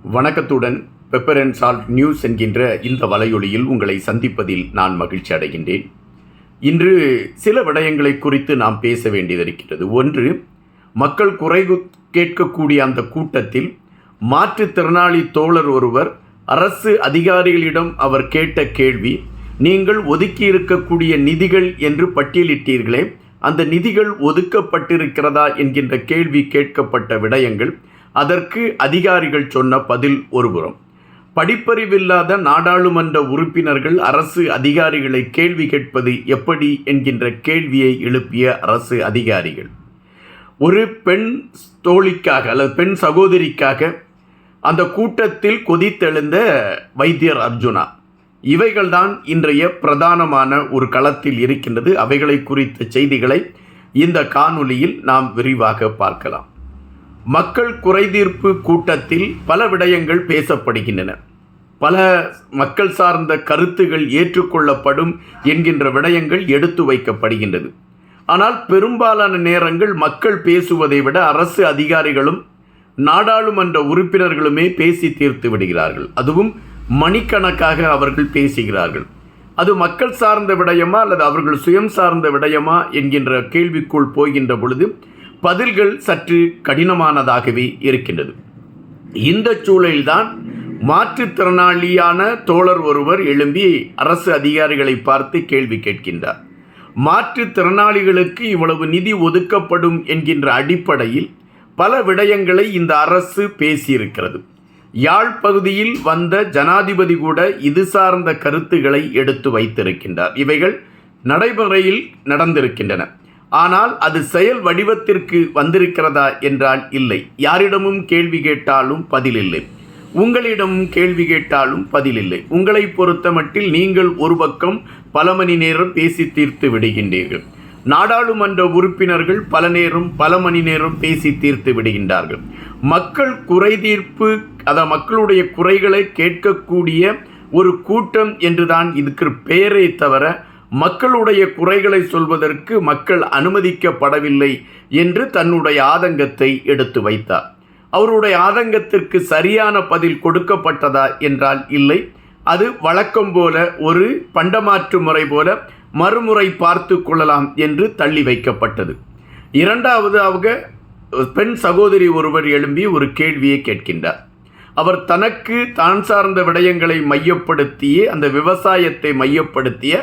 வணக்கத்துடன் pepper and salt news என்கின்ற இந்த வலையொலியில் உங்களை சந்திப்பதில் நான் மகிழ்ச்சி அடைகின்றேன். இன்று சில விடயங்களை குறித்து நாம் பேச வேண்டியதிருக்கிறது. ஒன்று, மக்கள் குறை கேட்கக்கூடிய அந்த கூட்டத்தில் மாற்றுத்திறனாளி தோழர் ஒருவர் அரசு அதிகாரிகளிடம் அவர் கேட்ட கேள்வி, நீங்கள் ஒதுக்கி இருக்கக்கூடிய நிதிகள் என்று பட்டியலிட்டீர்களே, அந்த நிதிகள் ஒதுக்கப்பட்டிருக்கிறதா என்கின்ற கேள்வி கேட்கப்பட்ட விடயங்கள், அதற்கு அதிகாரிகள் சொன்ன பதில் ஒருபுறம். படிப்பறிவில்லாத நாடாளுமன்ற உறுப்பினர்கள் அரசு அதிகாரிகளை கேள்வி கேட்பது எப்படி என்கின்ற கேள்வியை எழுப்பிய அரசு அதிகாரிகள், ஒரு பெண் தோழிக்காக அல்லது பெண் சகோதரிக்காக அந்த கூட்டத்தில் கொதித்தெழுந்த வைத்தியர் அர்ஜுனா, இவைகள்தான் இன்றைய பிரதானமான ஒரு களத்தில் இருக்கின்றது. அவைகளை குறித்த செய்திகளை இந்த காணொளியில் நாம் விரிவாக பார்க்கலாம். மக்கள் குறைதீர்ப்பு கூட்டத்தில் பல விடயங்கள் பேசப்படுகின்றன. பல மக்கள் சார்ந்த கருத்துகள் ஏற்றுக்கொள்ளப்படும் என்கின்ற விடயங்கள் எடுத்து வைக்கப்படுகின்றது. ஆனால் பெரும்பாலான நேரங்கள் மக்கள் பேசுவதை விட அரசு அதிகாரிகளும் நாடாளுமன்ற உறுப்பினர்களுமே பேசி தீர்த்து விடுகிறார்கள். அதுவும் மணிக்கணக்காக அவர்கள் பேசுகிறார்கள். அது மக்கள் சார்ந்த விடயமா அல்லது அவர்கள் சுயம் சார்ந்த விடயமா என்கின்ற கேள்விக்குள் போகின்ற பொழுது பதில்கள் சற்று கடினமானதாகவே இருக்கின்றது. இந்த சூழலில்தான் மாற்றுத்திறனாளியான தோழர் ஒருவர் எழும்பி அரசு அதிகாரிகளை பார்த்து கேள்வி கேட்கின்றார். மாற்றுத்திறனாளிகளுக்கு இவ்வளவு நிதி ஒதுக்கப்படும் என்கின்ற அடிப்படையில் பல விடயங்களை இந்த அரசு பேசியிருக்கிறது. யாழ் பகுதியில் வந்த ஜனாதிபதி கூட இது சார்ந்த கருத்துக்களை எடுத்து வைத்திருக்கின்றார். இவைகள் நடைமுறையில் நடந்திருக்கின்றன. ஆனால் அது செயல் வடிவத்திற்கு வந்திருக்கிறதா என்றால் இல்லை. யாரிடமும் கேள்வி கேட்டாலும் பதில் இல்லை, உங்களிடமும் கேள்வி கேட்டாலும் பதில் இல்லை. உங்களை பொறுத்த மட்டில் நீங்கள் ஒரு பக்கம் பல மணி நேரம் பேசி தீர்த்து விடுகின்றீர்கள். நாடாளுமன்ற உறுப்பினர்கள் பல மணி நேரம் பேசி தீர்த்து விடுகின்றார்கள். மக்கள் குறை தீர்ப்பு, மக்களுடைய குறைகளை கேட்கக்கூடிய ஒரு கூட்டம் என்றுதான் இதுக்கு பெயரே தவிர மக்களுடைய குறைகளை சொல்வதற்கு மக்கள் அனுமதிக்கப்படவில்லை என்று தன்னுடைய ஆதங்கத்தை எடுத்து வைத்தார். அவருடைய ஆதங்கத்திற்கு சரியான பதில் கொடுக்கப்பட்டதா என்றால் இல்லை. அது வழக்கம் போல ஒரு பண்டமாற்று முறை போல மறுமுறை பார்த்து கொள்ளலாம் என்று தள்ளி வைக்கப்பட்டது. இரண்டாவதாக பெண் சகோதரி ஒருவர் எழும்பி ஒரு கேள்வியை கேட்கின்றார். அவர் தான் சார்ந்த விடயங்களை மையப்படுத்திய, அந்த விவசாயத்தை மையப்படுத்திய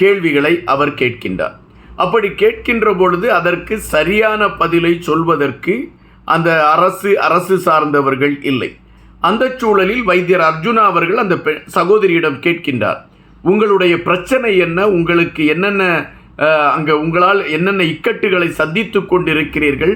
கேள்விகளை அவர் கேட்கின்றார். அப்படி கேட்கின்ற பொழுது அதற்கு சரியான பதிலை சொல்வதற்கு அந்த அரசு சார்ந்தவர்கள் இல்லை. அந்த சூழலில் வைத்தியர் அர்ஜுனா அவர்கள் அந்த சகோதரியிடம் கேட்கின்றார், உங்களுடைய பிரச்சனை என்ன, உங்களுக்கு என்னென்ன உங்களால் என்னென்ன இக்கட்டுகளை சந்தித்து கொண்டிருக்கிறீர்கள்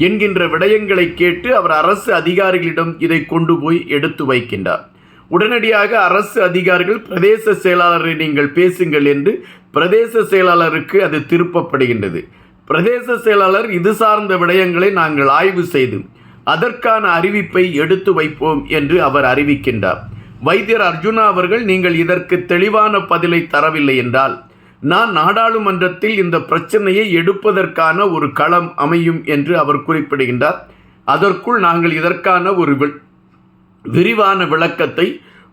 என்கின்ற விடயங்களை கேட்டு அவர் அரசு அதிகாரிகளிடம் இதை கொண்டு போய் எடுத்து வைக்கின்றார். உடனடியாக அரசு அதிகாரிகள் பிரதேச செயலாளரை நீங்கள் பேசுங்கள் என்று பிரதேச செயலாளருக்கு அது திருப்பப்படுகின்றது. பிரதேச செயலாளர் இது சார்ந்த விடயங்களை நாங்கள் ஆய்வு செய்து அதற்கான அறிவிப்பை எடுத்து வைப்போம் என்று அவர் அறிவிக்கின்றார். வைத்தியர் அர்ஜுனா அவர்கள், நீங்கள் இதற்கு தெளிவான பதிலை தரவில்லை என்றால் நான் நாடாளுமன்றத்தில் இந்த பிரச்சனையை எடுப்பதற்கான ஒரு களம் அமையும் என்று அவர் குறிப்பிடுகின்றார். அதற்குள் நாங்கள் இதற்கான ஒரு விரிவான விளக்கத்தை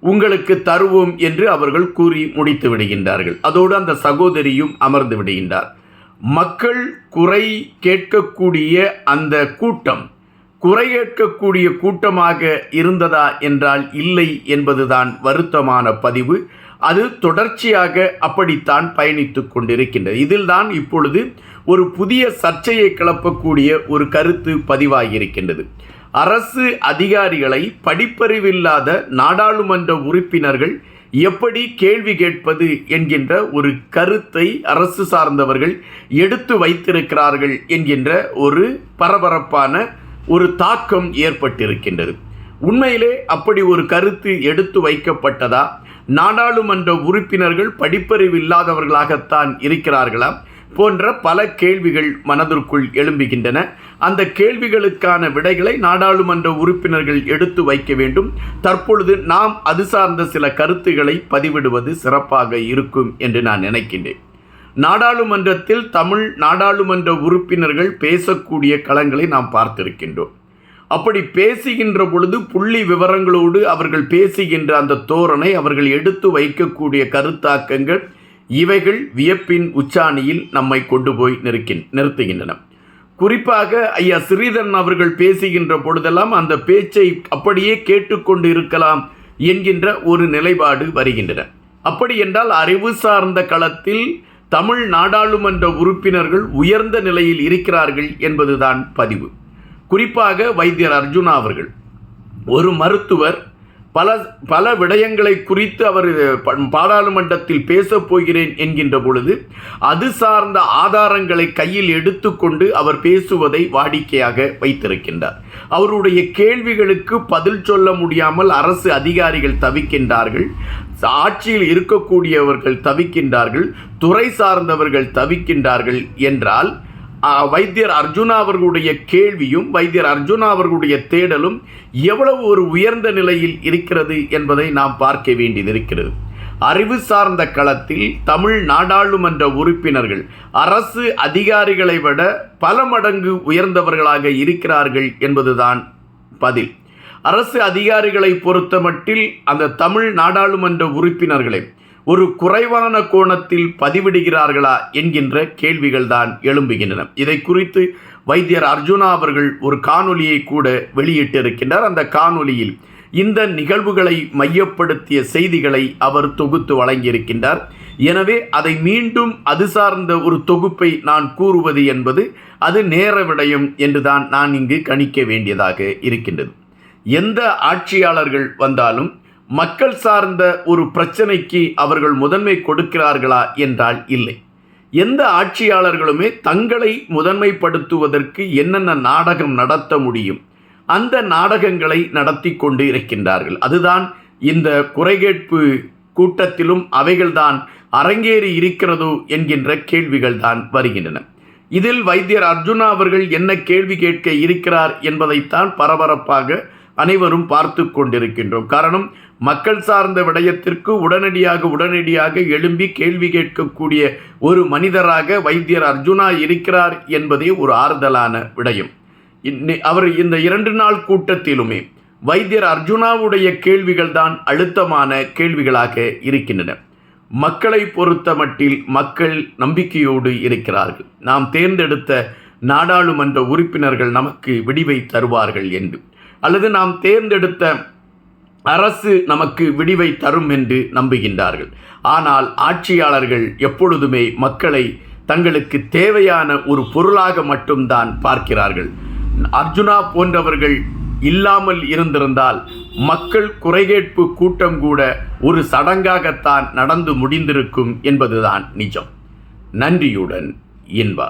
உங்களுக்கு தருவோம் என்று அவர்கள் கூறி முடித்து விடுகின்றார்கள். அதோடு அந்த சகோதரியும் அமர்ந்து விடுகின்றார். மக்கள் குறை கேட்கக்கூடிய அந்த கூட்டம் குறை கேட்கக்கூடிய கூட்டமாக இருந்ததா என்றால் இல்லை என்பதுதான் வருத்தமான பதிவு. அது தொடர்ச்சியாக அப்படித்தான் பயணித்து கொண்டிருக்கின்றது. இதில்தான் இப்பொழுது ஒரு புதிய சர்ச்சையை கிளப்பக்கூடிய ஒரு கருத்து பதிவாகியிருக்கின்றது. அரசு அதிகாரிகளை படிப்பறிவில்லாத நாடாளுமன்ற உறுப்பினர்கள் எப்படி கேள்வி கேட்பது என்கின்ற ஒரு கருத்தை அரசு சார்ந்தவர்கள் எடுத்து வைத்திருக்கிறார்கள் என்கின்ற ஒரு பரபரப்பான ஒரு தாக்கம் ஏற்பட்டிருக்கின்றது. உண்மையிலே அப்படி ஒரு கருத்து எடுத்து வைக்கப்பட்டதா? நாடாளுமன்ற உறுப்பினர்கள் படிப்பறிவில்லாதவர்களாகத்தான் இருக்கிறார்களா போன்ற பல கேள்விகள் மனதிற்குள் எழும்புகின்றன. அந்த கேள்விகளுக்கான விடைகளை நாடாளுமன்ற உறுப்பினர்கள் எடுத்து வைக்க வேண்டும். தற்பொழுது நாம் அது சார்ந்த சில கருத்துக்களை பதிவிடுவது சிறப்பாக இருக்கும் என்று நான் நினைக்கின்றேன். நாடாளுமன்றத்தில் தமிழ் நாடாளுமன்ற உறுப்பினர்கள் பேசக்கூடிய களங்களை நாம் பார்த்திருக்கின்றோம். அப்படி பேசுகின்ற பொழுது புள்ளி விவரங்களோடு அவர்கள் பேசுகின்ற அந்த தோரணை, அவர்கள் எடுத்து வைக்கக்கூடிய கருத்தாக்கங்கள், இவைகள் வியப்பின் உச்சாணியில் நம்மை கொண்டு போய் நிறுத்துகின்றன. குறிப்பாக ஐயா ஸ்ரீதரன் அவர்கள் பேசுகின்ற பொழுதெல்லாம் அந்த பேச்சை அப்படியே கேட்டுக்கொண்டு இருக்கலாம் என்கின்ற ஒரு நிலைப்பாடு வருகின்றன. அப்படி என்றால் அறிவு சார்ந்த களத்தில் தமிழ் நாடாளுமன்ற உறுப்பினர்கள் உயர்ந்த நிலையில் இருக்கிறார்கள் என்பதுதான் பதிவு. குறிப்பாக வைத்தியர் அர்ஜுனா அவர்கள் ஒரு மருத்துவர், பல விடயங்களை குறித்து அவர் பாராளுமன்றத்தில் பேசப் போகிறேன் என்கின்ற பொழுது அது சார்ந்த ஆதாரங்களை கையில் எடுத்துக்கொண்டு அவர் பேசுவதை வாடிக்கையாக வைத்திருக்கின்றார். அவருடைய கேள்விகளுக்கு பதில் சொல்ல முடியாமல் அரசு அதிகாரிகள் தவிக்கின்றார்கள், ஆட்சியில் இருக்கக்கூடியவர்கள் தவிக்கின்றார்கள், துறை சார்ந்தவர்கள் தவிக்கின்றார்கள் என்றால் வைத்தியர் அர்ஜுனா அவர்களுடைய கேள்வியும் வைத்தியர் அர்ஜுனா அவர்களுடைய தேடலும் எவ்வளவு ஒரு உயர்ந்த நிலையில் இருக்கிறது என்பதை நாம் பார்க்க வேண்டியதிருக்கிறது. அறிவு சார்ந்த களத்தில் தமிழ் நாடாளுமன்ற உறுப்பினர்கள் அரசு அதிகாரிகளை விட பல மடங்கு உயர்ந்தவர்களாக இருக்கிறார்கள் என்பதுதான் பதில். அரசு அதிகாரிகளை பொறுத்தமட்டில் அந்த தமிழ் நாடாளுமன்ற உறுப்பினர்களை ஒரு குறைவான கோணத்தில் பதிவிடுகிறார்களா என்கின்ற கேள்விகள் தான் எழும்புகின்றன. இதை குறித்து வைத்தியர் அர்ஜுனா அவர்கள் ஒரு காணொலியை கூட வெளியிட்டிருக்கின்றார். அந்த காணொலியில் இந்த நிகழ்வுகளை மையப்படுத்திய செய்திகளை அவர் தொகுத்து வழங்கியிருக்கின்றார். எனவே அதை மீண்டும் அது சார்ந்த ஒரு தொகுப்பை நான் கூறுவது என்பது அது நேர விடயம் என்றுதான் நான் இங்கு கணிக்க வேண்டியதாக இருக்கின்றது. எந்த ஆட்சியாளர்கள் வந்தாலும் மக்கள் சார்ந்த ஒரு பிரச்சனைக்கு அவர்கள் முதன்மை கொடுக்கிறார்களா என்றால் இல்லை. எந்த ஆட்சியாளர்களுமே தங்களை முதன்மைப்படுத்துவதற்கு என்னென்ன நாடகம் நடத்த முடியும் அந்த நாடகங்களை நடத்தி கொண்டு இருக்கின்றார்கள். அதுதான் இந்த குறைகேட்பு கூட்டத்திலும் அவைகள்தான் அரங்கேறி இருக்கிறதோ என்கின்ற கேள்விகள் தான் வருகின்றன. இதில் வைத்தியர் அர்ஜுனா அவர்கள் என்ன கேள்வி கேட்க இருக்கிறார் என்பதைத்தான் பரபரப்பாக அனைவரும் பார்த்து கொண்டிருக்கின்றோம். காரணம், மக்கள் சார்ந்த விடயத்திற்கு உடனடியாக எழும்பி கேள்வி கேட்கக்கூடிய ஒரு மனிதராக வைத்தியர் அர்ஜுனா இருக்கிறார் என்பதே ஒரு ஆறுதலான விடயம். அவர் இந்த 2 நாள் கூட்டத்திலுமே வைத்தியர் அர்ஜுனாவுடைய கேள்விகள் தான் அழுத்தமான கேள்விகளாக இருக்கின்றன. மக்களை பொறுத்த மட்டில் மக்கள் நம்பிக்கையோடு இருக்கிறார்கள். நாம் தேர்ந்தெடுத்த நாடாளுமன்ற உறுப்பினர்கள் நமக்கு விடிவை தருவார்கள் என்று, அல்லது நாம் தேர்ந்தெடுத்த அரசு நமக்கு விடிவை தரும் என்று நம்புகின்றார்கள். ஆனால் ஆட்சியாளர்கள் எப்பொழுதுமே மக்களை தங்களுக்கு தேவையான ஒரு பொருளாக மட்டும்தான் பார்க்கிறார்கள். அர்ஜுனா போன்றவர்கள் இல்லாமல் இருந்திருந்தால் மக்கள் குறைகேட்பு கூட்டம் கூட ஒரு சடங்காகத்தான் நடந்து முடிந்திருக்கும் என்பதுதான் நிஜம். நன்றியுடன் இன்பா.